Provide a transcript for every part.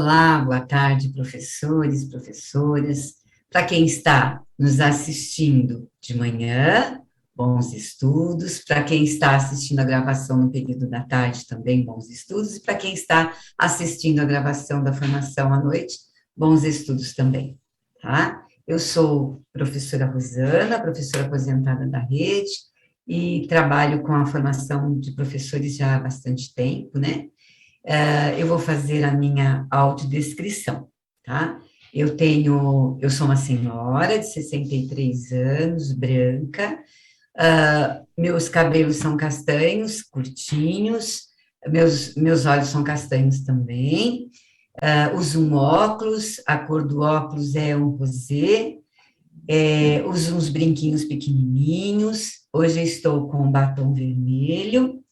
Olá, boa tarde, professores, professoras. Para quem está nos assistindo de manhã, bons estudos. Para quem está assistindo a gravação no período da tarde, também bons estudos. E para quem está assistindo a gravação da formação à noite, bons estudos também, tá? Eu sou professora Rosana, professora aposentada da rede, e trabalho com a formação de professores já há bastante tempo, né? Eu vou fazer a minha autodescrição, tá? Eu sou uma senhora de 63 anos, branca, meus cabelos são castanhos, curtinhos, meus olhos são castanhos também, uso um óculos, a cor do óculos é um rosé, uso uns brinquinhos pequenininhos, hoje eu estou com um batom vermelho,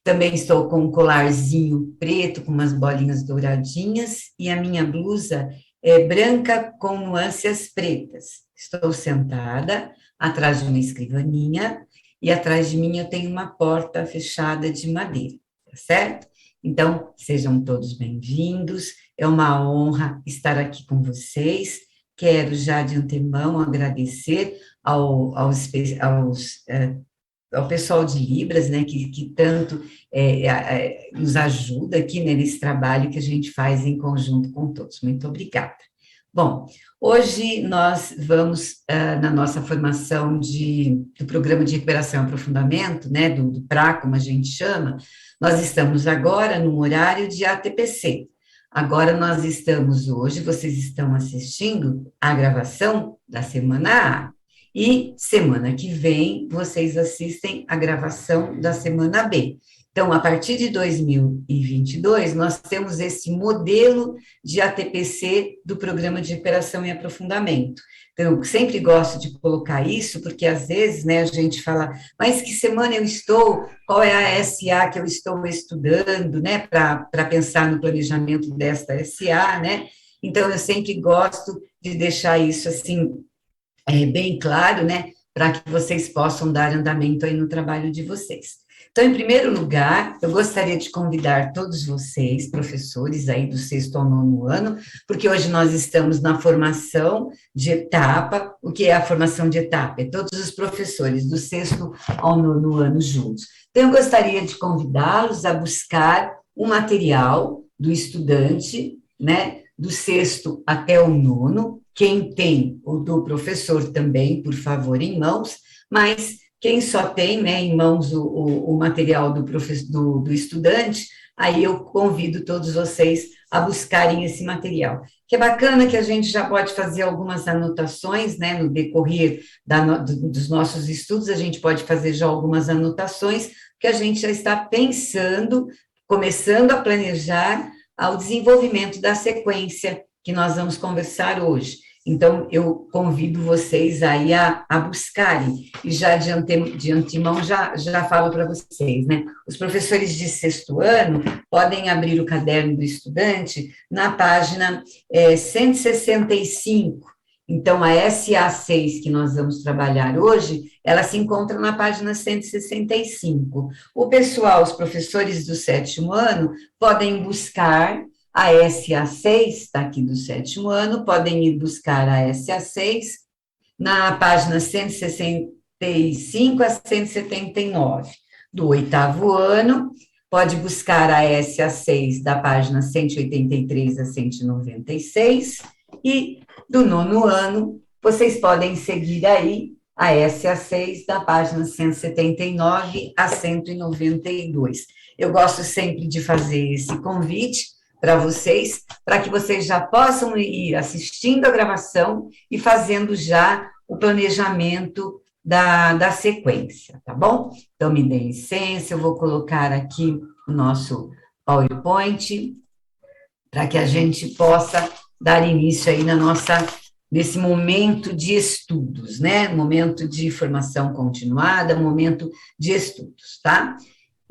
também estou com um colarzinho preto com umas bolinhas douradinhas e a minha blusa é branca com nuances pretas. Estou sentada atrás de uma escrivaninha e atrás de mim eu tenho uma porta fechada de madeira, tá certo? Então, sejam todos bem-vindos, é uma honra estar aqui com vocês. Quero já de antemão agradecer ao pessoal de Libras, né, que tanto nos ajuda aqui, né, nesse trabalho que a gente faz em conjunto com todos. Muito obrigada. Bom, hoje nós vamos, na nossa formação do Programa de Recuperação e Aprofundamento, né, do PRA, como a gente chama, nós estamos agora num horário de ATPC. Agora nós estamos hoje, vocês estão assistindo a gravação da semana A, e semana que vem, vocês assistem a gravação da semana B. Então, a partir de 2022, nós temos esse modelo de ATPC do Programa de Recuperação e Aprofundamento. Então, eu sempre gosto de colocar isso, porque às vezes, né, a gente fala, mas que semana eu estou, qual é a SA que eu estou estudando, né, para pensar no planejamento desta SA, né? Então, eu sempre gosto de deixar isso, assim, bem claro, né, para que vocês possam dar andamento aí no trabalho de vocês. Então, em primeiro lugar, eu gostaria de convidar todos vocês, professores aí do sexto ao nono ano, porque hoje nós estamos na formação de etapa. O que é a formação de etapa? É todos os professores do sexto ao nono ano juntos. Então, eu gostaria de convidá-los a buscar um material do estudante, né, do sexto até o nono. Quem tem o do professor também, por favor, em mãos, mas quem só tem, né, em mãos o material do estudante, aí eu convido todos vocês a buscarem esse material. Que é bacana que a gente já pode fazer algumas anotações, né, no decorrer dos nossos estudos, a gente pode fazer já algumas anotações, que a gente já está pensando, começando a planejar ao desenvolvimento da sequência que nós vamos conversar hoje. Então, eu convido vocês aí a buscarem, e já de antemão já falo para vocês, né? Os professores de sexto ano podem abrir o caderno do estudante na página 165. Então, a SA6 que nós vamos trabalhar hoje, ela se encontra na página 165. O pessoal, os professores do sétimo ano, podem buscar a SA6, está aqui do sétimo ano, podem ir buscar a SA6 na página 165 a 179. Do oitavo ano, pode buscar a SA6 da página 183 a 196, e do nono ano, vocês podem seguir aí a SA6 da página 179 a 192. Eu gosto sempre de fazer esse convite para vocês, para que vocês já possam ir assistindo a gravação e fazendo já o planejamento da sequência, tá bom? Então, me dê licença, eu vou colocar aqui o nosso PowerPoint, para que a gente possa dar início aí nesse momento de estudos, né? Momento de formação continuada, momento de estudos, tá?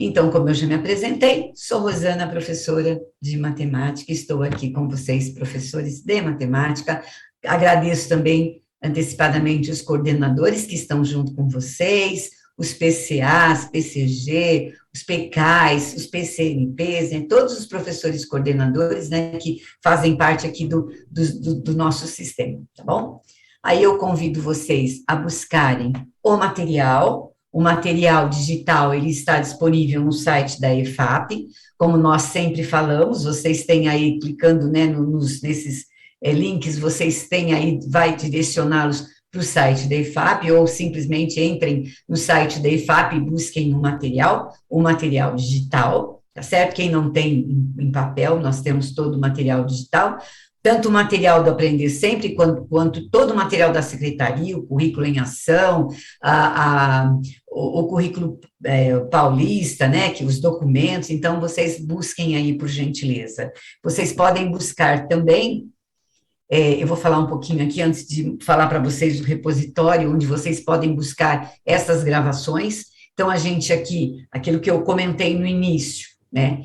Então, como eu já me apresentei, sou Rosana, professora de matemática, estou aqui com vocês, professores de matemática. Agradeço também antecipadamente os coordenadores que estão junto com vocês, os PCAs, PCG, os PCAs, os PCNPs, né, todos os professores coordenadores, né, que fazem parte aqui do nosso sistema, tá bom? Aí eu convido vocês a buscarem o material digital, ele está disponível no site da EFAP, como nós sempre falamos, vocês têm aí, clicando, né, nesses links, vocês têm aí, vai direcioná-los para o site da EFAP, ou simplesmente entrem no site da EFAP e busquem o material digital, tá certo? Quem não tem em papel, nós temos todo o material digital, tanto o material do Aprender Sempre, quanto todo o material da secretaria, o currículo em ação, o currículo paulista, né, que os documentos, então vocês busquem aí, por gentileza. Vocês podem buscar também, eu vou falar um pouquinho aqui, antes de falar para vocês do repositório, onde vocês podem buscar essas gravações. Então, a gente aqui, aquilo que eu comentei no início, né,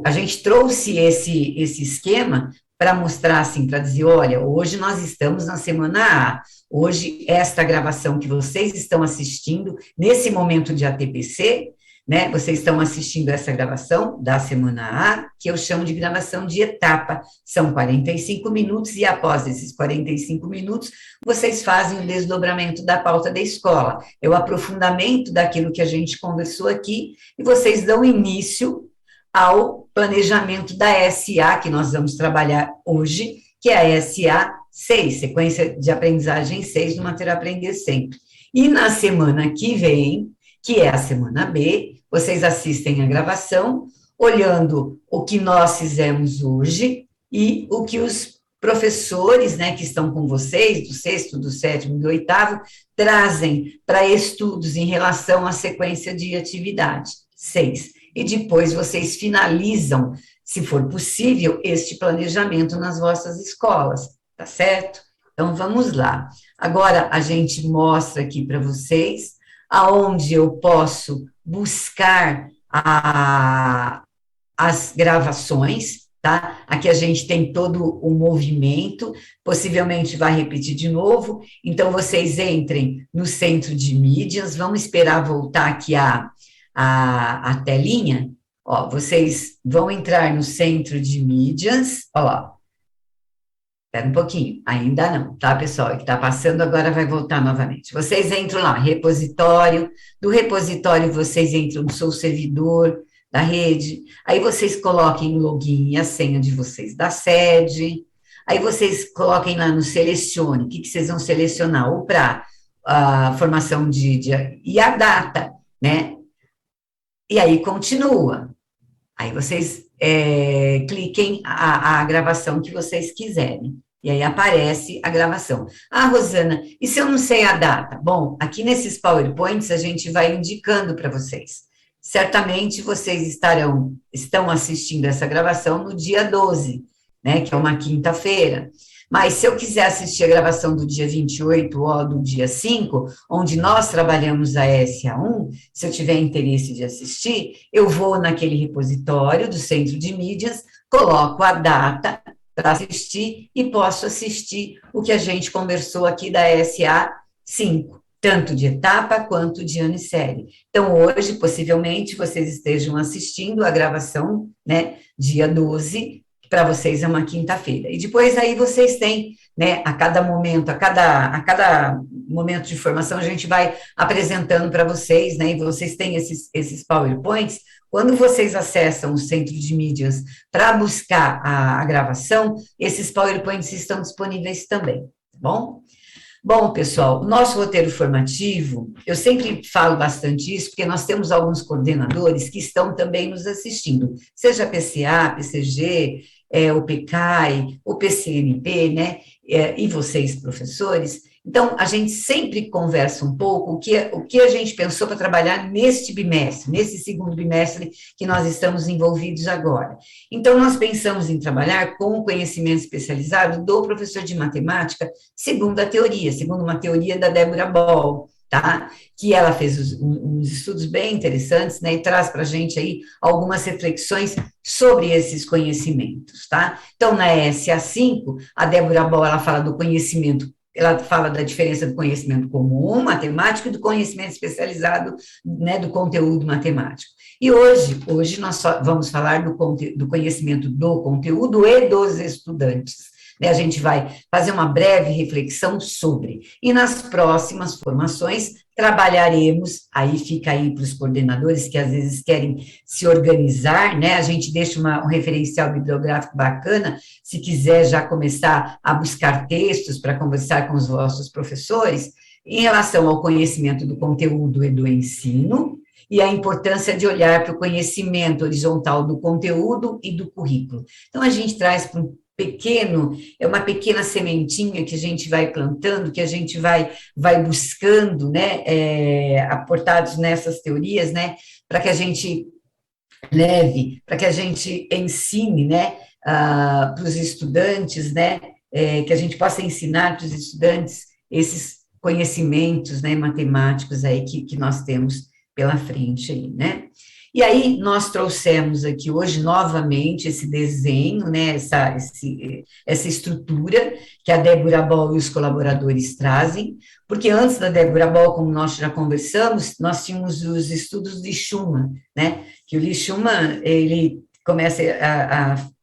a gente trouxe esse esquema para mostrar assim, para dizer, olha, hoje nós estamos na semana A, hoje esta gravação que vocês estão assistindo, nesse momento de ATPC, né, vocês estão assistindo essa gravação da semana A, que eu chamo de gravação de etapa, são 45 minutos, e após esses 45 minutos, vocês fazem o desdobramento da pauta da escola, é o aprofundamento daquilo que a gente conversou aqui, e vocês dão início ao planejamento da SA, que nós vamos trabalhar hoje, que é a SA 6, sequência de aprendizagem 6 do Mater Aprender Sempre. E na semana que vem, que é a semana B, vocês assistem a gravação, olhando o que nós fizemos hoje e o que os professores, né, que estão com vocês, do sexto, do sétimo e do oitavo, trazem para estudos em relação à sequência de atividade 6. E depois vocês finalizam, se for possível, este planejamento nas vossas escolas, tá certo? Então, vamos lá. Agora, a gente mostra aqui para vocês aonde eu posso buscar as gravações, tá? Aqui a gente tem todo o movimento, possivelmente vai repetir de novo, então vocês entrem no centro de mídias, vamos esperar voltar aqui a telinha, ó, vocês vão entrar no centro de mídias, ó, espera um pouquinho, ainda não, tá, pessoal? Que tá passando agora vai voltar novamente. Vocês entram lá, repositório, do repositório vocês entram no seu servidor da rede, aí vocês coloquem o login e a senha de vocês da sede, aí vocês coloquem lá no selecione, o que vocês vão selecionar? Ou para a formação e a data, né? E aí continua. Aí vocês cliquem a gravação que vocês quiserem. E aí aparece a gravação. Ah, Rosana, e se eu não sei a data? Bom, aqui nesses PowerPoints a gente vai indicando para vocês. Certamente vocês estão assistindo essa gravação no dia 12, né, que é uma quinta-feira. Mas se eu quiser assistir a gravação do dia 28 ou do dia 5, onde nós trabalhamos a SA1, se eu tiver interesse de assistir, eu vou naquele repositório do centro de mídias, coloco a data para assistir e posso assistir o que a gente conversou aqui da SA5, tanto de etapa quanto de ano e série. Então, hoje, possivelmente, vocês estejam assistindo a gravação, né, dia 12, para vocês é uma quinta-feira. E depois aí vocês têm, né, a cada momento de formação, a gente vai apresentando para vocês, né, e vocês têm esses PowerPoints. Quando vocês acessam o centro de mídias para buscar a gravação, esses PowerPoints estão disponíveis também, tá bom? Bom, pessoal, o nosso roteiro formativo, eu sempre falo bastante isso, porque nós temos alguns coordenadores que estão também nos assistindo, seja PCA, PCG, o PCAI, o PCNP, né, e vocês, professores. Então, a gente sempre conversa um pouco o que a gente pensou para trabalhar neste bimestre, nesse segundo bimestre que nós estamos envolvidos agora. Então, nós pensamos em trabalhar com o conhecimento especializado do professor de matemática, segundo uma teoria da Débora Boll, tá? Que ela fez uns estudos bem interessantes, né, e traz para a gente aí algumas reflexões sobre esses conhecimentos, tá? Então, na SA5, a Débora Boll, ela fala do conhecimento ela fala da diferença do conhecimento comum, matemático, e do conhecimento especializado, né, do conteúdo matemático. E hoje nós vamos falar do conhecimento do conteúdo e dos estudantes. Né, a gente vai fazer uma breve reflexão sobre, e nas próximas formações trabalharemos, aí fica aí para os coordenadores que às vezes querem se organizar, né, a gente deixa um referencial bibliográfico bacana, se quiser já começar a buscar textos para conversar com os vossos professores, em relação ao conhecimento do conteúdo e do ensino, e a importância de olhar para o conhecimento horizontal do conteúdo e do currículo. Então, a gente traz para é uma pequena sementinha que a gente vai plantando, que a gente vai buscando, né, aportados nessas teorias, né, para que a gente leve, para que a gente ensine, né, para os estudantes, né, que a gente possa ensinar para os estudantes esses conhecimentos, né, matemáticos aí que nós temos pela frente aí, né. E aí, nós trouxemos aqui hoje, novamente, esse desenho, né, essa estrutura que a Débora Ball e os colaboradores trazem, porque antes da Débora Ball, como nós já conversamos, nós tínhamos os estudos de Schumann, né, que o Lee Schumann, ele começa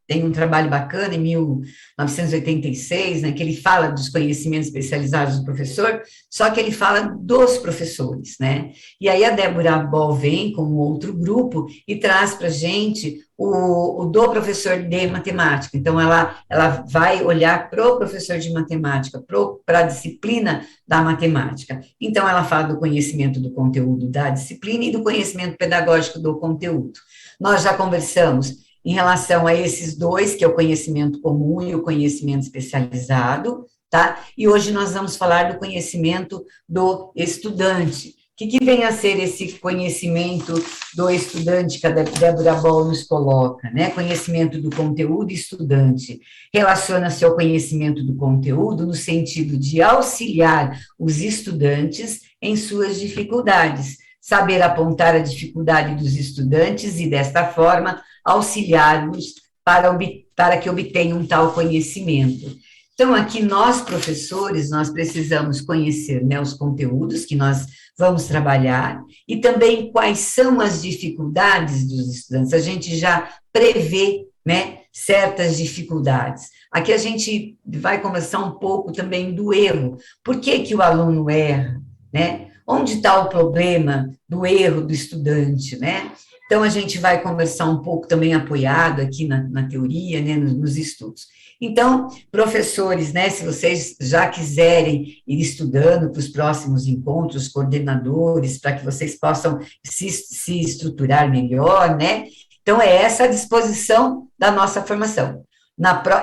tem um trabalho bacana em 1986, né, que ele fala dos conhecimentos especializados do professor, só que ele fala dos professores, né, e aí a Débora Ball vem com um outro grupo e traz para a gente o do professor de matemática, então ela vai olhar para o professor de matemática, para a disciplina da matemática, então ela fala do conhecimento do conteúdo da disciplina e do conhecimento pedagógico do conteúdo. Nós já conversamos em relação a esses dois, que é o conhecimento comum e o conhecimento especializado, tá? E hoje nós vamos falar do conhecimento do estudante. O que vem a ser esse conhecimento do estudante que a Débora Ball nos coloca, né? Conhecimento do conteúdo estudante. Relaciona-se ao conhecimento do conteúdo no sentido de auxiliar os estudantes em suas dificuldades, saber apontar a dificuldade dos estudantes e, desta forma, auxiliar-los para que obtenham tal conhecimento. Então, aqui nós, professores, nós precisamos conhecer, né, os conteúdos que nós vamos trabalhar e também quais são as dificuldades dos estudantes. A gente já prevê, né, certas dificuldades. Aqui a gente vai conversar um pouco também do erro. Por que o aluno erra, né? Onde está o problema do erro do estudante, né? Então, a gente vai conversar um pouco também apoiado aqui na teoria, né, nos estudos. Então, professores, né, se vocês já quiserem ir estudando para os próximos encontros, coordenadores, para que vocês possam se estruturar melhor, né? Então, é essa a disposição da nossa formação.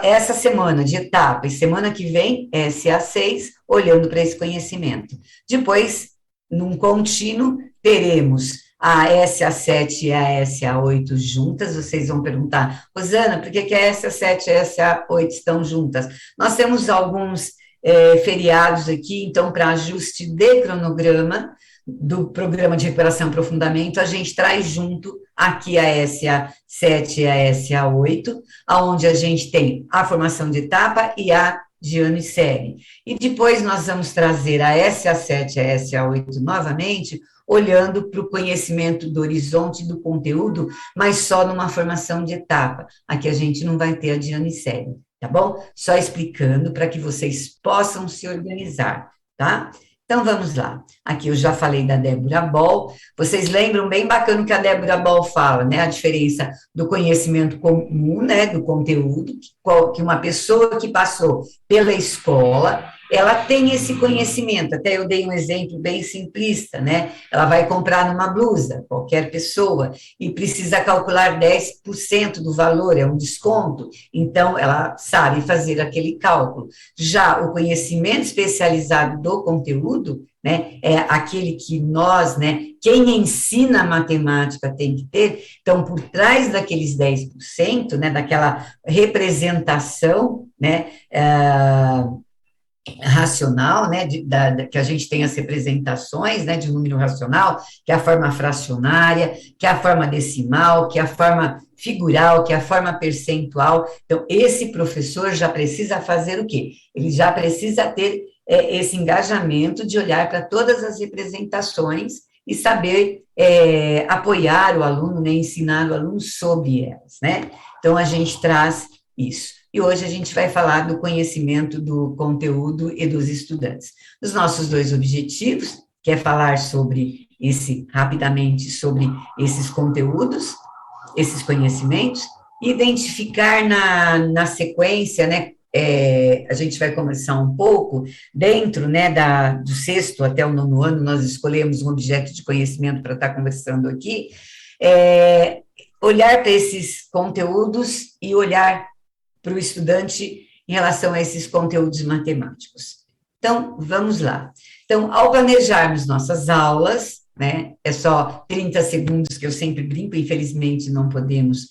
Essa semana de etapa e semana que vem, SA6, olhando para esse conhecimento. Depois, num contínuo, teremos a SA7 e a SA8 juntas. Vocês vão perguntar, Rosana, por que a SA7 e a SA8 estão juntas? Nós temos alguns feriados aqui, então, para ajuste de cronograma do programa de recuperação e aprofundamento, a gente traz junto aqui a SA7 e a SA8, onde a gente tem a formação de etapa e a de ano e série. E depois nós vamos trazer a SA7 e a SA8 novamente, olhando para o conhecimento do horizonte do conteúdo, mas só numa formação de etapa. Aqui a gente não vai ter a de ano e série, tá bom? Só explicando para que vocês possam se organizar, tá? Então, vamos lá. Aqui eu já falei da Débora Ball. Vocês lembram bem bacana o que a Débora Ball fala, né? A diferença do conhecimento comum, né? Do conteúdo, que uma pessoa que passou pela escola, ela tem esse conhecimento. Até eu dei um exemplo bem simplista, né? Ela vai comprar numa blusa, qualquer pessoa, e precisa calcular 10% do valor, é um desconto. Então, ela sabe fazer aquele cálculo. Já o conhecimento especializado do conteúdo, né, é aquele que nós, né, quem ensina matemática tem que ter. Então, por trás daqueles 10%, né, daquela representação, né, racional, né, que a gente tem as representações, né, de número racional, que é a forma fracionária, que é a forma decimal, que é a forma figural, que é a forma percentual. Então, esse professor já precisa fazer o quê? Ele já precisa ter esse engajamento de olhar para todas as representações e saber apoiar o aluno, né, ensinar o aluno sobre elas, né? Então, a gente traz isso. E hoje a gente vai falar do conhecimento do conteúdo e dos estudantes. Os nossos dois objetivos, que é falar rapidamente, sobre esses conteúdos, esses conhecimentos, identificar na sequência, né, a gente vai conversar um pouco, dentro, né, do sexto até o nono ano, nós escolhemos um objeto de conhecimento para estar conversando aqui, olhar para esses conteúdos e olhar para o estudante em relação a esses conteúdos matemáticos. Então, vamos lá. Então, ao planejarmos nossas aulas, né, é só 30 segundos que eu sempre brinco, infelizmente não podemos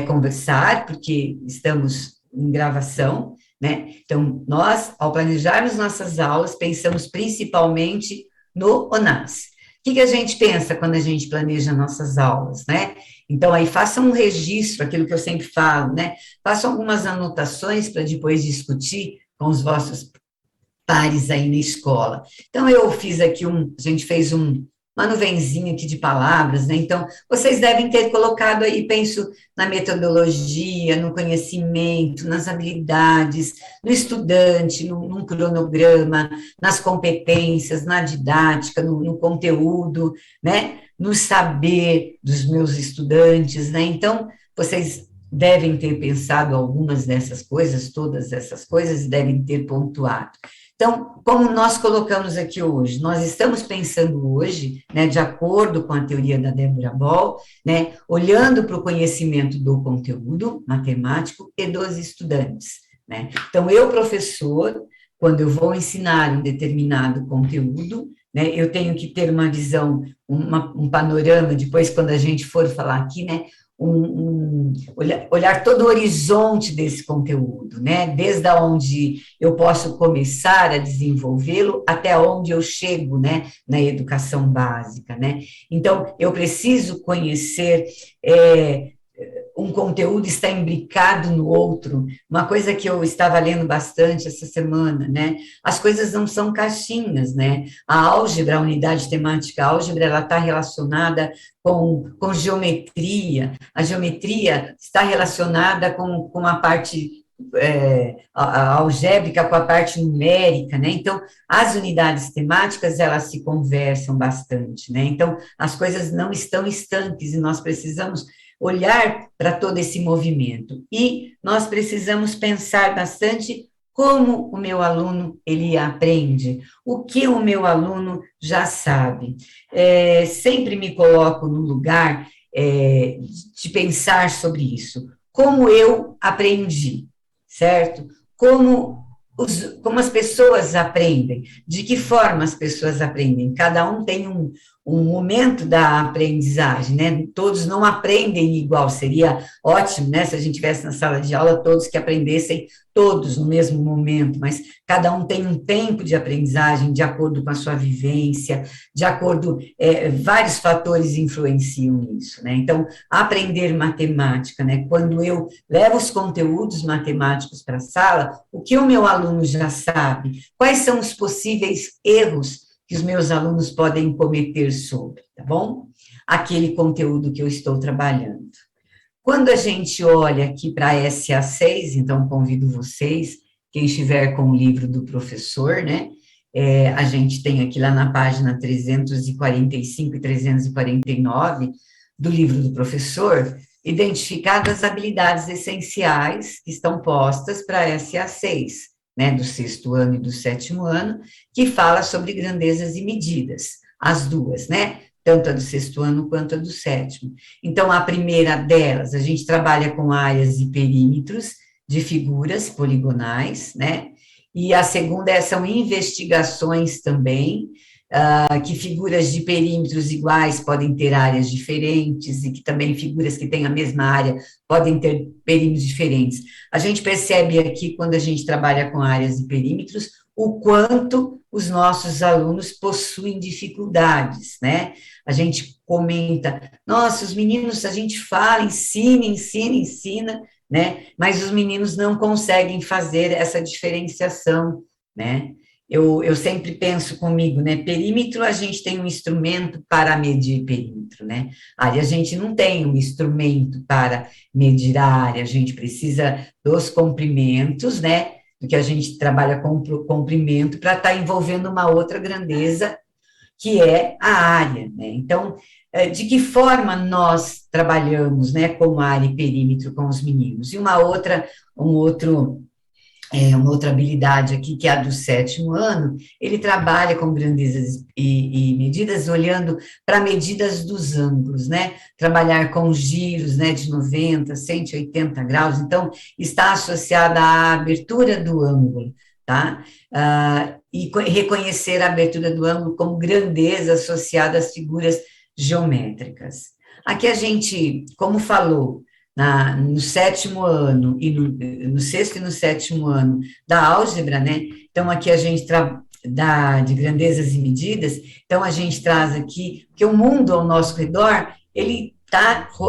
conversar, porque estamos em gravação, né? Então, nós, ao planejarmos nossas aulas, pensamos principalmente no ONAS. O que a gente pensa quando a gente planeja nossas aulas, né? Então, aí faça um registro, aquilo que eu sempre falo, né? Façam algumas anotações para depois discutir com os vossos pares aí na escola. Então, eu fiz aqui a gente fez uma nuvenzinha aqui de palavras, né? Então, vocês devem ter colocado aí, penso, na metodologia, no conhecimento, nas habilidades, no estudante, num cronograma, nas competências, na didática, no conteúdo, né? No saber dos meus estudantes, né? Então, vocês devem ter pensado algumas dessas coisas, todas essas coisas, devem ter pontuado. Então, como nós colocamos aqui hoje, nós estamos pensando hoje, né, de acordo com a teoria da Débora Ball, né, olhando para o conhecimento do conteúdo matemático e dos estudantes, né. Então, eu, professor, quando eu vou ensinar um determinado conteúdo, né, eu tenho que ter uma visão, um panorama, depois, quando a gente for falar aqui, né, olhar todo o horizonte desse conteúdo, né? Desde onde eu posso começar a desenvolvê-lo até onde eu chego, né? Na educação básica, né? Então, eu preciso conhecer um conteúdo está imbricado no outro, uma coisa que eu estava lendo bastante essa semana, né? As coisas não são caixinhas, né? A álgebra, a unidade temática álgebra, ela está relacionada com geometria, a geometria está relacionada com a parte a algébrica com a parte numérica, né? Então, as unidades temáticas, elas se conversam bastante, né? Então, as coisas não estão estanques e nós precisamos olhar para todo esse movimento. E nós precisamos pensar bastante como o meu aluno, ele aprende, o que o meu aluno já sabe. Sempre me coloco no lugar de pensar sobre isso. Como eu aprendi, certo? Como as pessoas aprendem, de que forma as pessoas aprendem. Cada um tem um momento da aprendizagem, né? Todos não aprendem igual, seria ótimo, né? Se a gente tivesse na sala de aula todos que aprendessem todos no mesmo momento, mas cada um tem um tempo de aprendizagem de acordo com a sua vivência, de acordo, vários fatores influenciam nisso, né? Então, aprender matemática, né? Quando eu levo os conteúdos matemáticos para a sala, o que o meu aluno já sabe? Quais são os possíveis erros que os meus alunos podem cometer sobre, tá bom? Aquele conteúdo que eu estou trabalhando. Quando a gente olha aqui para a SA6, então convido vocês, quem estiver com o livro do professor, né? A gente tem aqui lá na página 345 e 349 do livro do professor, identificadas as habilidades essenciais que estão postas para a SA6, né, do sexto ano e do sétimo ano, que fala sobre grandezas e medidas, as duas, né, tanto a do sexto ano quanto a do sétimo. Então, a primeira delas, a gente trabalha com áreas e perímetros de figuras poligonais, né, e a segunda são investigações também, que figuras de perímetros iguais podem ter áreas diferentes e que também figuras que têm a mesma área podem ter perímetros diferentes. A gente percebe aqui, quando a gente trabalha com áreas e perímetros, o quanto os nossos alunos possuem dificuldades, né? A gente comenta, nossa, os meninos, a gente fala, ensina, né? Mas os meninos não conseguem fazer essa diferenciação, né? eu sempre penso comigo, né? Perímetro, a gente tem um instrumento para medir perímetro, né? Área, a gente não tem um instrumento para medir a área, a gente precisa dos comprimentos, né? Do que a gente trabalha com o comprimento para estar envolvendo uma outra grandeza, que é a área, né? Então, de que forma nós trabalhamos, né, com área e perímetro com os meninos? E um outro uma outra habilidade aqui, que é a do sétimo ano, ele trabalha com grandezas e medidas, olhando para medidas dos ângulos, né? Trabalhar com giros, né, de 90, 180 graus, então, está associada à abertura do ângulo, tá? E reconhecer a abertura do ângulo como grandeza associada às figuras geométricas. Aqui a gente, como falou, no sétimo ano e no sexto e no sétimo ano da álgebra, né? Então, aqui a gente dá de grandezas e medidas, então a gente traz aqui que o mundo ao nosso redor,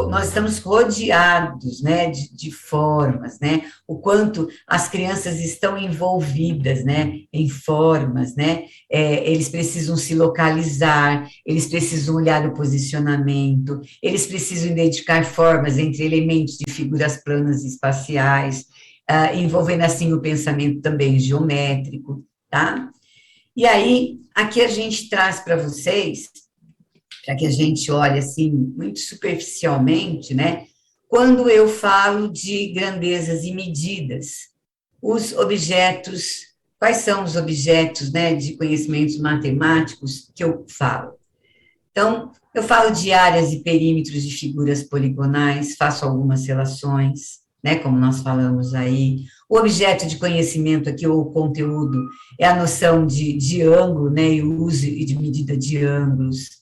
nós estamos rodeados, né, de formas, né, o quanto as crianças estão envolvidas, né, em formas, né, eles precisam se localizar, eles precisam olhar o posicionamento, eles precisam identificar formas entre elementos de figuras planas e espaciais, envolvendo assim o pensamento também geométrico, tá? E aí, aqui a gente traz para vocês, para que a gente olhe assim, muito superficialmente, né? Quando eu falo de grandezas e medidas, os objetos, quais são os objetos, né, de conhecimentos matemáticos que eu falo? Então, eu falo de áreas e perímetros de figuras poligonais, faço algumas relações, né, como nós falamos aí. O objeto de conhecimento aqui, ou o conteúdo, é a noção de ângulo, né, e o uso e de medida de ângulos.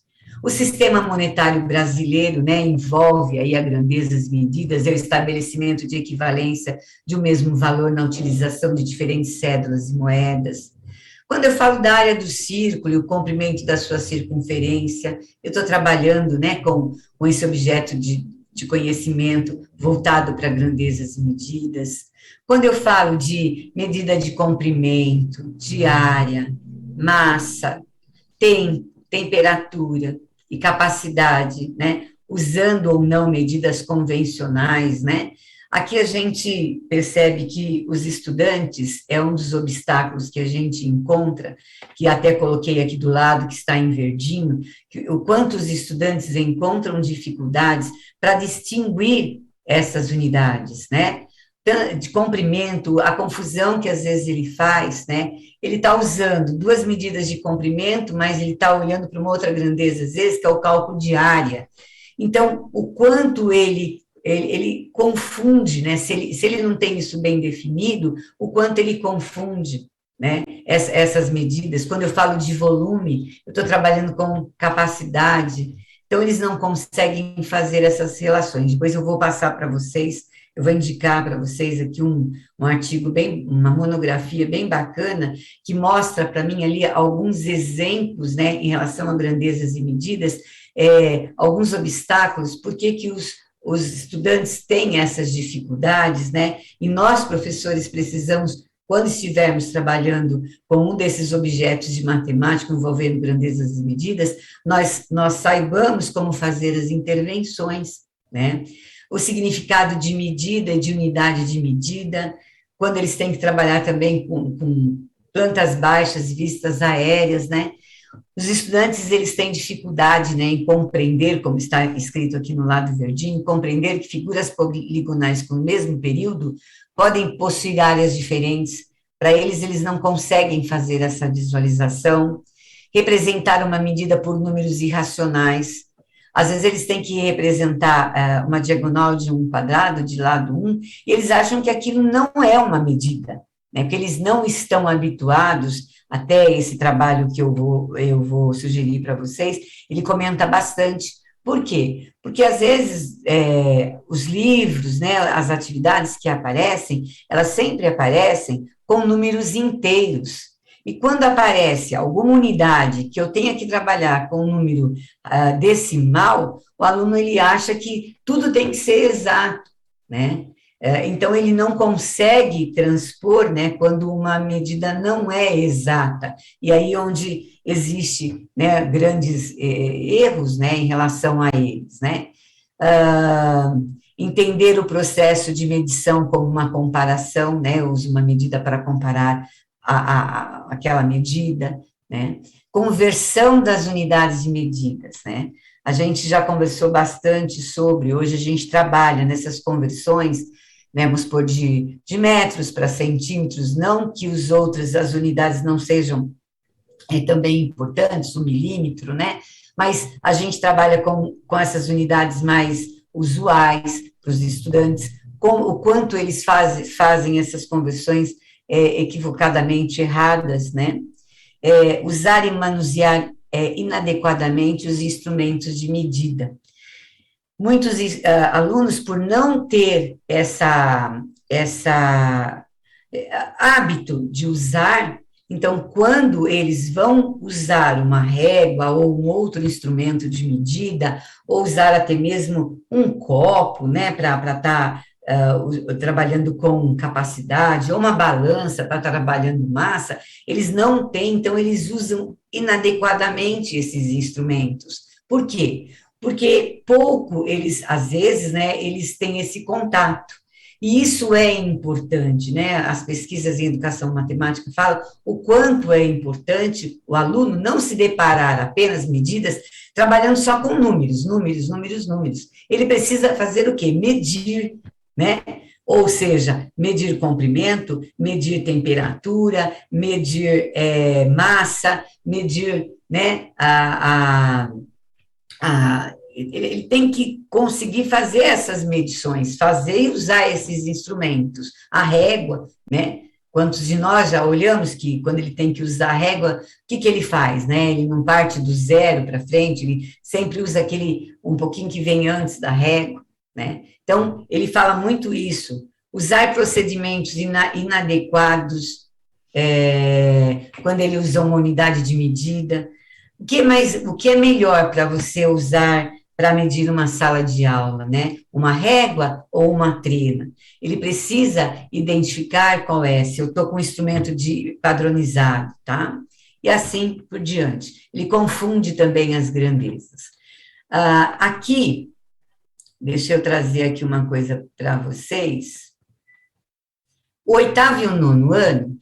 O sistema monetário brasileiro, né, envolve aí a grandezas medidas, é o estabelecimento de equivalência de um mesmo valor na utilização de diferentes cédulas e moedas. Quando eu falo da área do círculo e o comprimento da sua circunferência, eu estou trabalhando, né, com esse objeto de conhecimento voltado para grandezas e medidas. Quando eu falo de medida de comprimento, de área, massa, tempo, temperatura e capacidade, né, usando ou não medidas convencionais, né, aqui a gente percebe que os estudantes é um dos obstáculos que a gente encontra, que até coloquei aqui do lado, que está em verdinho, o quanto os estudantes encontram dificuldades para distinguir essas unidades, né? De comprimento, a confusão que às vezes ele faz, né? Ele está usando duas medidas de comprimento, mas ele está olhando para uma outra grandeza, às vezes, que é o cálculo de área. Então, o quanto ele confunde, né? Se ele não tem isso bem definido, o quanto ele confunde, né? Essas medidas. Quando eu falo de volume, eu estou trabalhando com capacidade, então eles não conseguem fazer essas relações. Depois eu vou passar para vocês, eu vou indicar para vocês aqui um artigo uma monografia bem bacana, que mostra para mim ali alguns exemplos, né, em relação a grandezas e medidas, alguns obstáculos, por que os estudantes têm essas dificuldades, né, e nós, professores, precisamos, quando estivermos trabalhando com um desses objetos de matemática envolvendo grandezas e medidas, nós saibamos como fazer as intervenções, né, o significado de medida e de unidade de medida, quando eles têm que trabalhar também com plantas baixas e vistas aéreas, né? Os estudantes, eles têm dificuldade, né, em compreender, como está escrito aqui no lado verdinho, compreender que figuras poligonais com o mesmo período podem possuir áreas diferentes. Para eles não conseguem fazer essa visualização, representar uma medida por números irracionais. Às vezes eles têm que representar uma diagonal de um quadrado, de lado um, e eles acham que aquilo não é uma medida, né, porque eles não estão habituados, até esse trabalho que eu vou sugerir para vocês, ele comenta bastante. Por quê? Porque, às vezes, os livros, né, as atividades que aparecem, elas sempre aparecem com números inteiros. E quando aparece alguma unidade que eu tenha que trabalhar com um número decimal, o aluno ele acha que tudo tem que ser exato, né? Então, ele não consegue transpor, né, quando uma medida não é exata. E aí onde existe, né, grandes erros, né, em relação a eles, né? Entender o processo de medição como uma comparação, né, usa uma medida para comparar aquela medida, né? Conversão das unidades de medidas, né? A gente já conversou bastante sobre, hoje a gente trabalha nessas conversões, né, vamos supor, de metros para centímetros, não que as unidades não sejam também importantes, o milímetro, né, mas a gente trabalha com essas unidades mais usuais para os estudantes, o quanto eles fazem essas conversões equivocadamente erradas, né, usar e manusear inadequadamente os instrumentos de medida. Muitos alunos, por não ter essa hábito de usar, então, quando eles vão usar uma régua ou um outro instrumento de medida, ou usar até mesmo um copo, né, para estar trabalhando com capacidade, ou uma balança para estar trabalhando massa, eles não têm, então eles usam inadequadamente esses instrumentos. Por quê? Porque pouco eles, às vezes, né, eles têm esse contato. E isso é importante, né? As pesquisas em educação matemática falam o quanto é importante o aluno não se deparar apenas medidas trabalhando só com números, números, números, números. Ele precisa fazer o quê? Medir, né? Ou seja, medir comprimento, medir temperatura, medir massa, medir, né, ele tem que conseguir fazer essas medições, fazer e usar esses instrumentos. A régua, né? Quantos de nós já olhamos que, quando ele tem que usar a régua, o que ele faz, né? Ele não parte do zero para frente, ele sempre usa aquele, um pouquinho que vem antes da régua, né? Então, ele fala muito isso, usar procedimentos inadequados, quando ele usa uma unidade de medida. O que é melhor para você usar para medir uma sala de aula, né? Uma régua ou uma trena? Ele precisa identificar qual é, se eu estou com um instrumento padronizado, tá? E assim por diante. Ele confunde também as grandezas. Aqui, deixa eu trazer aqui uma coisa para vocês. O oitavo e o nono ano,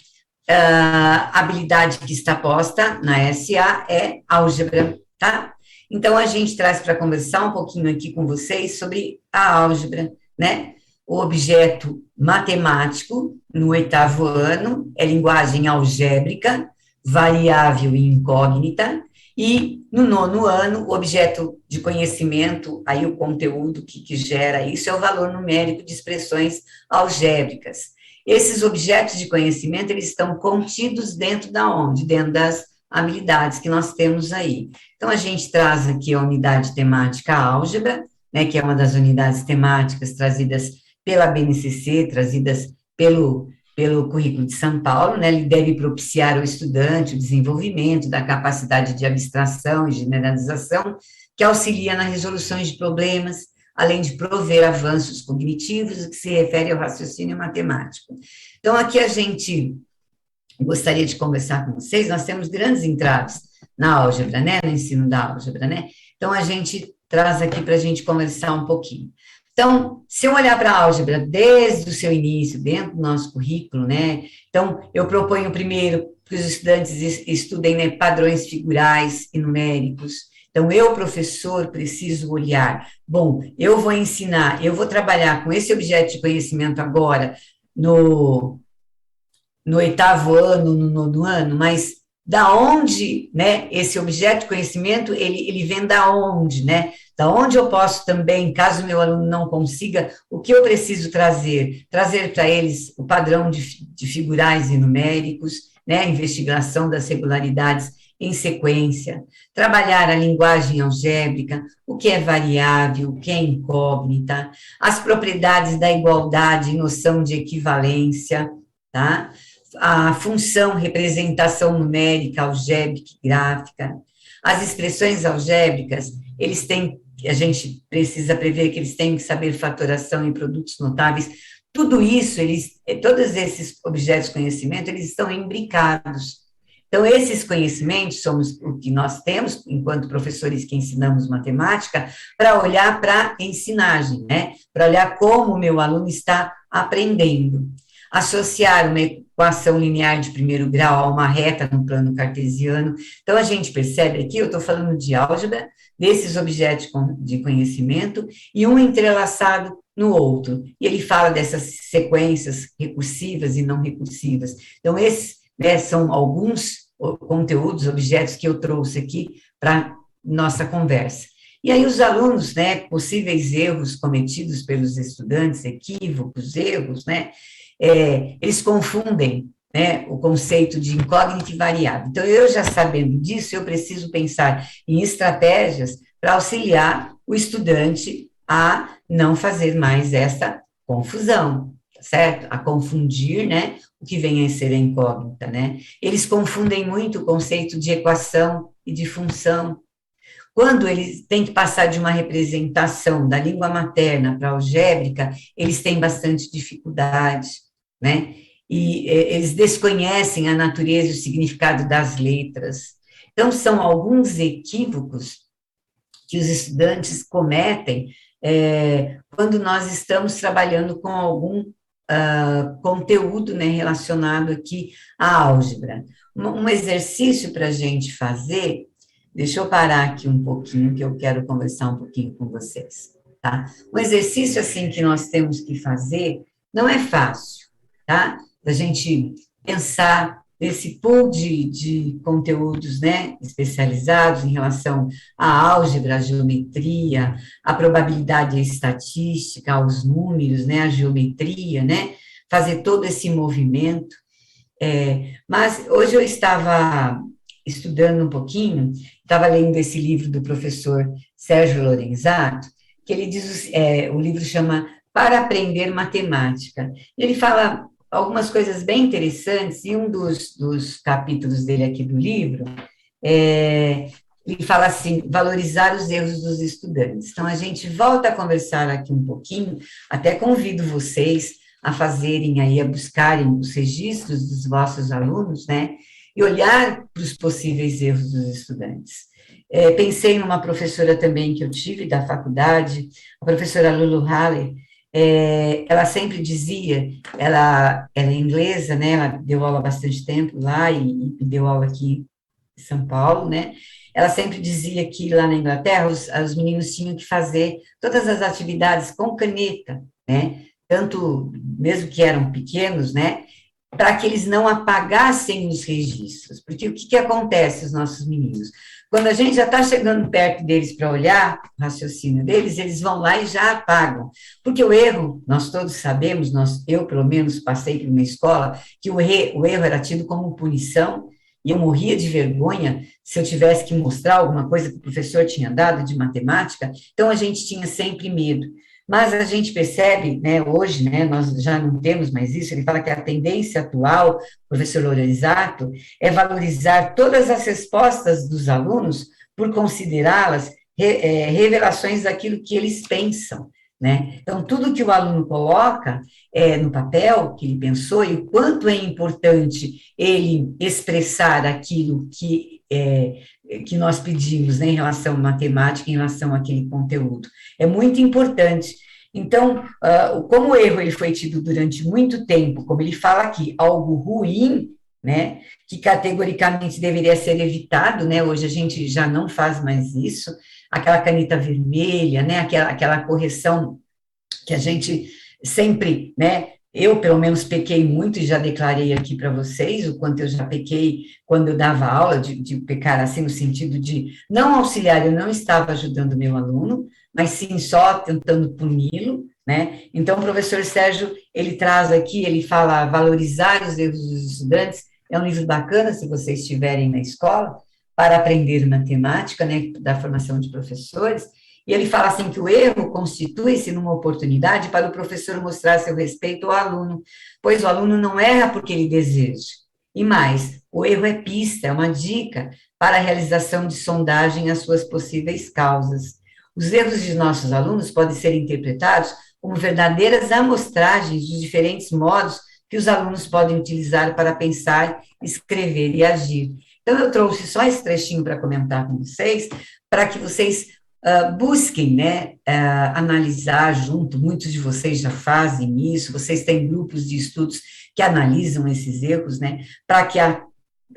a habilidade que está posta na SA é álgebra, tá? Então, a gente traz para conversar um pouquinho aqui com vocês sobre a álgebra, né? O objeto matemático, no oitavo ano, é linguagem algébrica, variável e incógnita, e no nono ano, o objeto de conhecimento, aí o conteúdo que gera isso é o valor numérico de expressões algébricas. Esses objetos de conhecimento, eles estão contidos dentro da onde? Dentro das habilidades que nós temos aí. Então, a gente traz aqui a unidade temática álgebra, né, que é uma das unidades temáticas trazidas pela BNCC, trazidas pelo currículo de São Paulo, né, ele deve propiciar ao estudante o desenvolvimento da capacidade de abstração e generalização, que auxilia na resolução de problemas, além de prover avanços cognitivos, o que se refere ao raciocínio matemático. Então, aqui a gente gostaria de conversar com vocês, nós temos grandes entraves na álgebra, né, no ensino da álgebra, né, então a gente traz aqui para a gente conversar um pouquinho. Então, se eu olhar para a álgebra desde o seu início, dentro do nosso currículo, né, então eu proponho primeiro que os estudantes estudem, né, padrões figurais e numéricos. Então, eu, professor, preciso olhar, bom, eu vou ensinar, eu vou trabalhar com esse objeto de conhecimento agora no oitavo ano, no nono ano, mas da onde, né, esse objeto de conhecimento, ele vem da onde, né, da onde eu posso também, caso meu aluno não consiga, o que eu preciso trazer? Trazer para eles o padrão de figurais e numéricos, né, a investigação das regularidades em sequência, trabalhar a linguagem algébrica, o que é variável, o que é incógnita, as propriedades da igualdade, noção de equivalência, tá? A função representação numérica, algébrica e gráfica. As expressões algébricas, eles têm, a gente precisa prever que eles têm que saber fatoração em produtos notáveis. tudo isso, todos esses objetos de conhecimento, eles estão imbricados. Então, esses conhecimentos somos o que nós temos, enquanto professores que ensinamos matemática, para olhar para a ensinagem, né? Para olhar como o meu aluno está aprendendo. Associar uma equação linear de primeiro grau a uma reta no plano cartesiano. Então, a gente percebe aqui, eu estou falando de álgebra, desses objetos de conhecimento, e um entrelaçado no outro. E ele fala dessas sequências recursivas e não recursivas. Então, esses, né, são alguns conteúdos, objetos que eu trouxe aqui para nossa conversa. E aí os alunos, né, possíveis erros cometidos pelos estudantes, equívocos, erros, né, eles confundem, né, o conceito de incógnita e variável. Então, eu já sabendo disso, eu preciso pensar em estratégias para auxiliar o estudante a não fazer mais essa confusão, certo? A confundir, né, o que vem a ser a incógnita, né? Eles confundem muito o conceito de equação e de função. Quando eles têm que passar de uma representação da língua materna para a algébrica, eles têm bastante dificuldade, né? E eles desconhecem a natureza e o significado das letras. Então, são alguns equívocos que os estudantes cometem quando nós estamos trabalhando com algum conteúdo, né, relacionado aqui à álgebra. Um exercício para a gente fazer, deixa eu parar aqui um pouquinho, que eu quero conversar um pouquinho com vocês, tá? Um exercício, assim, que nós temos que fazer, não é fácil, tá? Da gente pensar nesse pool de conteúdos, né, especializados em relação à álgebra, à geometria, à probabilidade e à estatística, aos números, né, à geometria, né, fazer todo esse movimento. Mas hoje eu estava estudando um pouquinho, estava lendo esse livro do professor Sérgio Lorenzato, que ele diz, o livro chama Para Aprender Matemática. Ele fala algumas coisas bem interessantes, e um dos capítulos dele aqui do livro, ele fala assim, valorizar os erros dos estudantes. Então, a gente volta a conversar aqui um pouquinho, até convido vocês a fazerem aí, a buscarem os registros dos vossos alunos, né, e olhar para os possíveis erros dos estudantes. Pensei numa professora também que eu tive da faculdade, a professora Lulu Haller. Ela sempre dizia, ela é inglesa, né, ela deu aula há bastante tempo lá e deu aula aqui em São Paulo, né, ela sempre dizia que lá na Inglaterra os meninos tinham que fazer todas as atividades com caneta, né, tanto, mesmo que eram pequenos, né, para que eles não apagassem os registros, porque o que acontece os nossos meninos? Quando a gente já está chegando perto deles para olhar o raciocínio deles, eles vão lá e já apagam, porque o erro, nós todos sabemos, eu pelo menos passei por uma escola, que o erro era tido como punição, e eu morria de vergonha se eu tivesse que mostrar alguma coisa que o professor tinha dado de matemática, então a gente tinha sempre medo. Mas a gente percebe, né, hoje, né, nós já não temos mais isso, ele fala que a tendência atual, professor Lorenzato, é valorizar todas as respostas dos alunos por considerá-las revelações daquilo que eles pensam, né? Então, tudo que o aluno coloca no papel, que ele pensou, e o quanto é importante ele expressar aquilo que nós pedimos, né, em relação à matemática, em relação àquele conteúdo. É muito importante. Então, como o erro ele foi tido durante muito tempo, como ele fala aqui, algo ruim, né, que categoricamente deveria ser evitado, né, hoje a gente já não faz mais isso, aquela caneta vermelha, né, aquela correção que a gente sempre, né, eu, pelo menos, pequei muito e já declarei aqui para vocês o quanto eu já pequei quando eu dava aula, de pecar assim, no sentido de não auxiliar, eu não estava ajudando o meu aluno, mas sim só tentando puni-lo, né? Então, o professor Sérgio, ele traz aqui, ele fala valorizar os erros dos estudantes, é um livro bacana, se vocês estiverem na escola, para aprender matemática, né, da formação de professores, e ele fala assim que o erro constitui-se numa oportunidade para o professor mostrar seu respeito ao aluno, pois o aluno não erra porque ele deseja. E mais, o erro é pista, é uma dica para a realização de sondagem às suas possíveis causas. Os erros de nossos alunos podem ser interpretados como verdadeiras amostragens dos diferentes modos que os alunos podem utilizar para pensar, escrever e agir. Então, eu trouxe só esse trechinho para comentar com vocês, para que vocês busquem, né, analisar junto, muitos de vocês já fazem isso, vocês têm grupos de estudos que analisam esses erros, né, para que,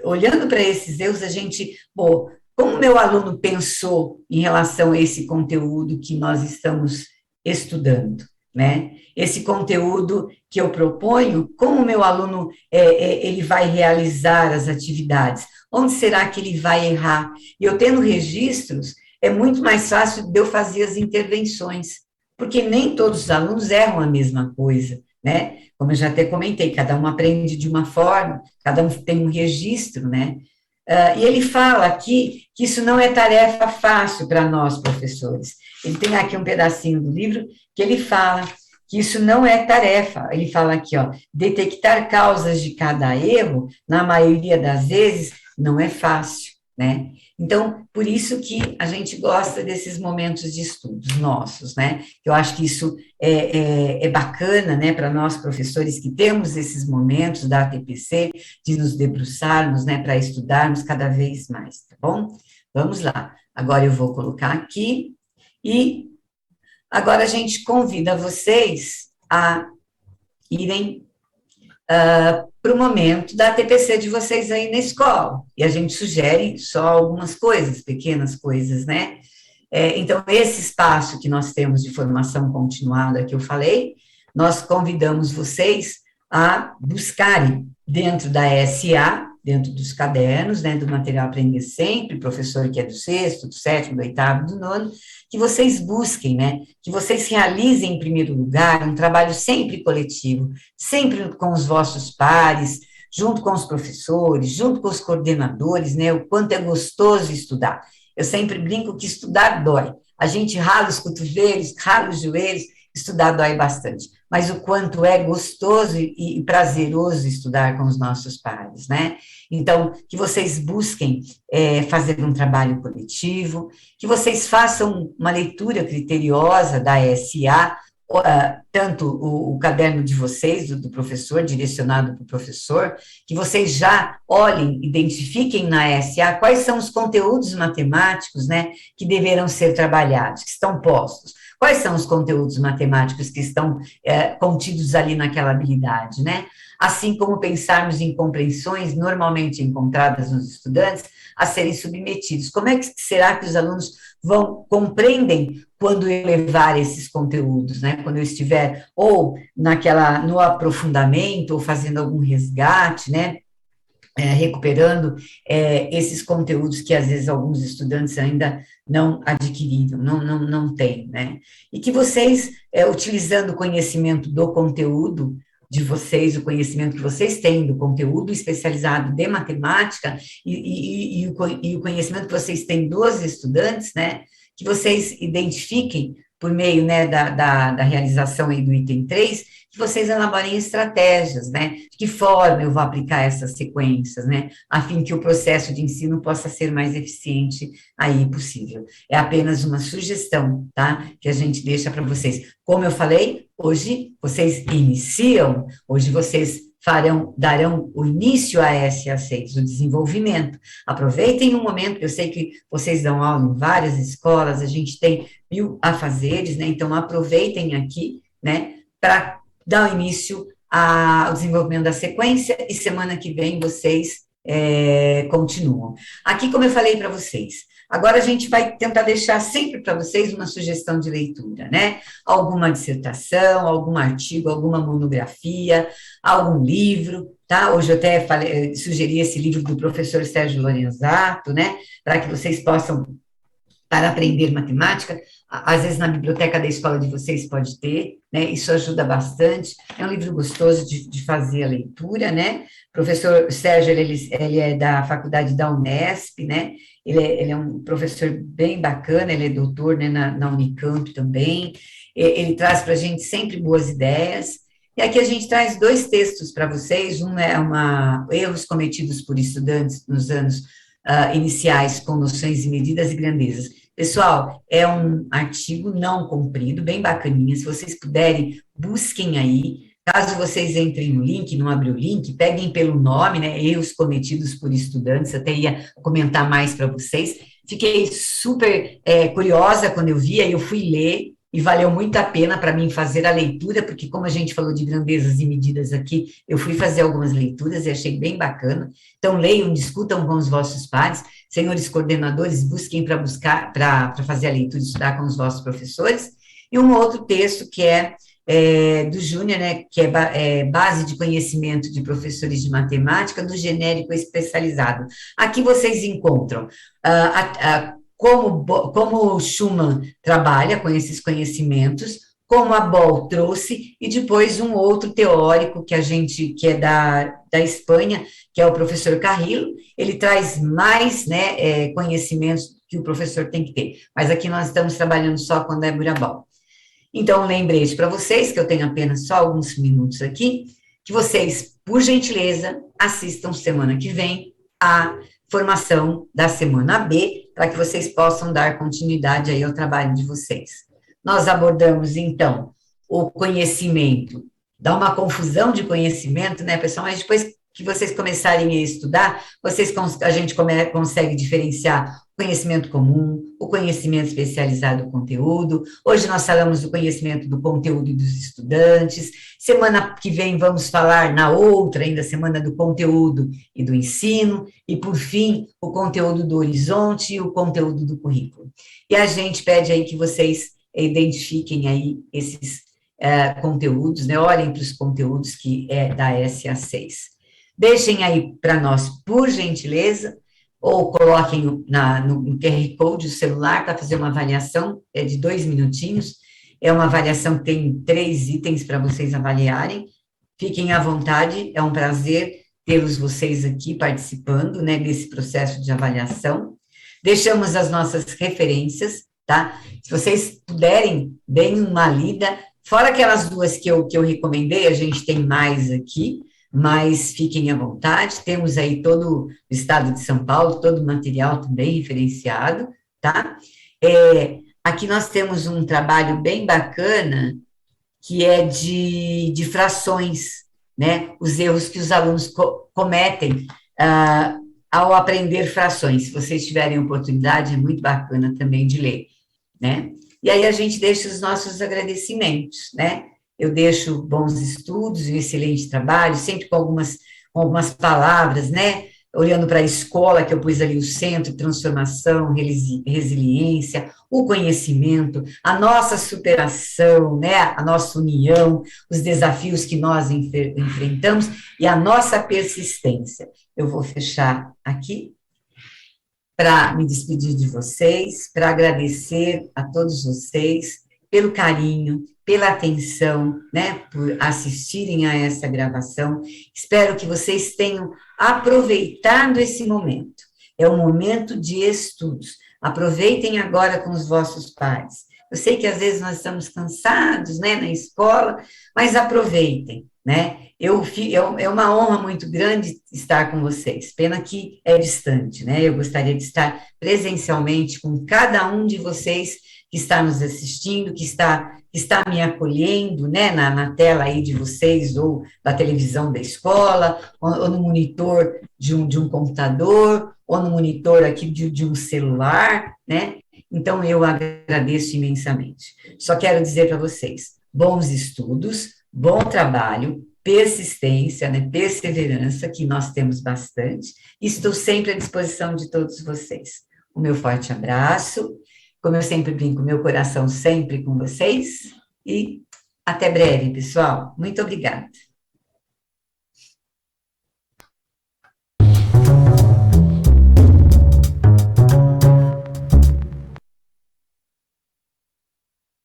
olhando para esses erros, a gente, bom, como meu aluno pensou em relação a esse conteúdo que nós estamos estudando, né, esse conteúdo que eu proponho, como o meu aluno, ele vai realizar as atividades, onde será que ele vai errar? E eu tendo registros, é muito mais fácil de eu fazer as intervenções, porque nem todos os alunos erram a mesma coisa, né? Como eu já até comentei, cada um aprende de uma forma, cada um tem um registro, né? E ele fala aqui que isso não é tarefa fácil para nós, professores. Ele tem aqui um pedacinho do livro que ele fala que isso não é tarefa. Ele fala aqui, ó, detectar causas de cada erro, na maioria das vezes, não é fácil, né? Então, por isso que a gente gosta desses momentos de estudos nossos, né? Eu acho que isso é bacana, né, para nós professores que temos esses momentos da ATPC, de nos debruçarmos, né, para estudarmos cada vez mais, tá bom? Vamos lá. Agora eu vou colocar aqui e agora a gente convida vocês a irem para o momento da TPC de vocês aí na escola. E a gente sugere só algumas coisas, pequenas coisas, né? Então, esse espaço que nós temos de formação continuada que eu falei, nós convidamos vocês a buscarem dentro da SA, dentro dos cadernos, né, do material Aprender Sempre, professor que é do sexto, do sétimo, do oitavo, do nono, que vocês busquem, né, que vocês realizem em primeiro lugar um trabalho sempre coletivo, sempre com os vossos pares, junto com os professores, junto com os coordenadores, né, o quanto é gostoso estudar. Eu sempre brinco que estudar dói. A gente rala os cotovelos, rala os joelhos, estudar dói bastante. Mas o quanto é gostoso e prazeroso estudar com os nossos pares, né? Então, que vocês busquem fazer um trabalho coletivo, que vocês façam uma leitura criteriosa da SA, tanto o caderno de vocês, do professor, direcionado para o professor, que vocês já olhem, identifiquem na SA quais são os conteúdos matemáticos, né, que deverão ser trabalhados, que estão postos. Quais são os conteúdos matemáticos que estão contidos ali naquela habilidade, né? Assim como pensarmos em compreensões normalmente encontradas nos estudantes a serem submetidos. Como é que será que os alunos compreendem quando eu levar esses conteúdos, né? Quando eu estiver ou no aprofundamento ou fazendo algum resgate, né? Recuperando esses conteúdos que às vezes alguns estudantes ainda não adquiriram, não têm, né? E que vocês, utilizando o conhecimento do conteúdo de vocês, o conhecimento que vocês têm do conteúdo especializado de matemática e o conhecimento que vocês têm dos estudantes, né? Que vocês identifiquem por meio, né, da realização aí do item 3, que vocês elaborem estratégias, né, de que forma eu vou aplicar essas sequências, né, a fim que o processo de ensino possa ser mais eficiente aí possível. É apenas uma sugestão, tá, que a gente deixa para vocês. Como eu falei, hoje vocês iniciam, hoje vocês darão o início a SA6, o desenvolvimento. Aproveitem o momento, eu sei que vocês dão aula em várias escolas, a gente tem 1000 afazeres, né, então aproveitem aqui, né, para dar o início ao desenvolvimento da sequência e semana que vem vocês continuam. Aqui, como eu falei para vocês, agora a gente vai tentar deixar sempre para vocês uma sugestão de leitura, né? Alguma dissertação, algum artigo, alguma monografia, algum livro, tá? Hoje eu até sugeri esse livro do professor Sérgio Lorenzato, né? Para que vocês possam, para aprender matemática, às vezes na biblioteca da escola de vocês pode ter, né, isso ajuda bastante, é um livro gostoso de fazer a leitura, né, o professor Sérgio, ele é da faculdade da Unesp, né, ele é um professor bem bacana, ele é doutor, né, na Unicamp também, ele traz para a gente sempre boas ideias, e aqui a gente traz 2 textos para vocês, um é erros cometidos por estudantes nos anos iniciais com noções e medidas e grandezas, Pessoal, é um artigo não comprido, bem bacaninha. Se vocês puderem, busquem aí. Caso vocês entrem no link, não abriu o link, peguem pelo nome, né? Erros cometidos por estudantes. Até ia comentar mais para vocês. Fiquei super curiosa quando eu vi, aí eu fui ler e valeu muito a pena para mim fazer a leitura, porque como a gente falou de grandezas e medidas aqui, eu fui fazer algumas leituras e achei bem bacana. Então, leiam, discutam com os vossos pares. Senhores coordenadores, busquem para fazer a leitura e estudar com os vossos professores. E um outro texto que do Júnior, né, que é base de conhecimento de professores de matemática do genérico especializado. Aqui vocês encontram como o Schumann trabalha com esses conhecimentos, como a Boll trouxe, e depois um outro teórico que é da Espanha, que é o professor Carrillo, ele traz mais, né, conhecimentos que o professor tem que ter, mas aqui nós estamos trabalhando só com a Débora Boll. Então, lembrete para vocês, que eu tenho apenas só alguns minutos aqui, que vocês, por gentileza, assistam semana que vem a formação da semana B, para que vocês possam dar continuidade aí ao trabalho de vocês. Nós abordamos, então, o conhecimento, dá uma confusão de conhecimento, né, pessoal? Mas depois que vocês começarem a estudar, a gente consegue diferenciar o conhecimento comum, o conhecimento especializado do conteúdo. Hoje nós falamos do conhecimento do conteúdo e dos estudantes. Semana que vem vamos falar na outra, ainda semana do conteúdo e do ensino. E, por fim, o conteúdo do horizonte e o conteúdo do currículo. E a gente pede aí que vocês identifiquem aí esses conteúdos, né? Olhem para os conteúdos que é da SA6. Deixem aí para nós, por gentileza, ou coloquem no QR Code do celular para fazer uma avaliação, de 2 minutinhos. É uma avaliação que tem 3 itens para vocês avaliarem. Fiquem à vontade, é um prazer tê-los vocês aqui participando, né, desse processo de avaliação. Deixamos as nossas referências, tá? Se vocês puderem, deem uma lida, fora aquelas 2 que eu recomendei, a gente tem mais aqui, mas fiquem à vontade, temos aí todo o estado de São Paulo, todo o material também referenciado, tá? Aqui nós temos um trabalho bem bacana, que é de frações, né? Os erros que os alunos cometem ao aprender frações. Se vocês tiverem oportunidade, é muito bacana também de ler, né? E aí a gente deixa os nossos agradecimentos, né? Eu deixo bons estudos, um excelente trabalho, sempre com algumas palavras, né? Olhando para a escola, que eu pus ali o centro, transformação, resiliência, o conhecimento, a nossa superação, né? A nossa união, os desafios que nós enfrentamos e a nossa persistência. Eu vou fechar aqui para me despedir de vocês, para agradecer a todos vocês pelo carinho, pela atenção, né, por assistirem a essa gravação. Espero que vocês tenham aproveitado esse momento. É um momento de estudos. Aproveitem agora com os vossos pares. Eu sei que às vezes nós estamos cansados, né, na escola, mas aproveitem, né? É uma honra muito grande estar com vocês. Pena que é distante, né? Eu gostaria de estar presencialmente com cada um de vocês que está nos assistindo, que está me acolhendo, né, na tela aí de vocês, ou da televisão da escola, ou no monitor de um computador, ou no monitor aqui de um celular, né? Então, eu agradeço imensamente. Só quero dizer para vocês, bons estudos, bom trabalho, persistência, né, perseverança, que nós temos bastante, e estou sempre à disposição de todos vocês. O meu forte abraço, como eu sempre brinco, meu coração sempre com vocês, e até breve, pessoal. Muito obrigada.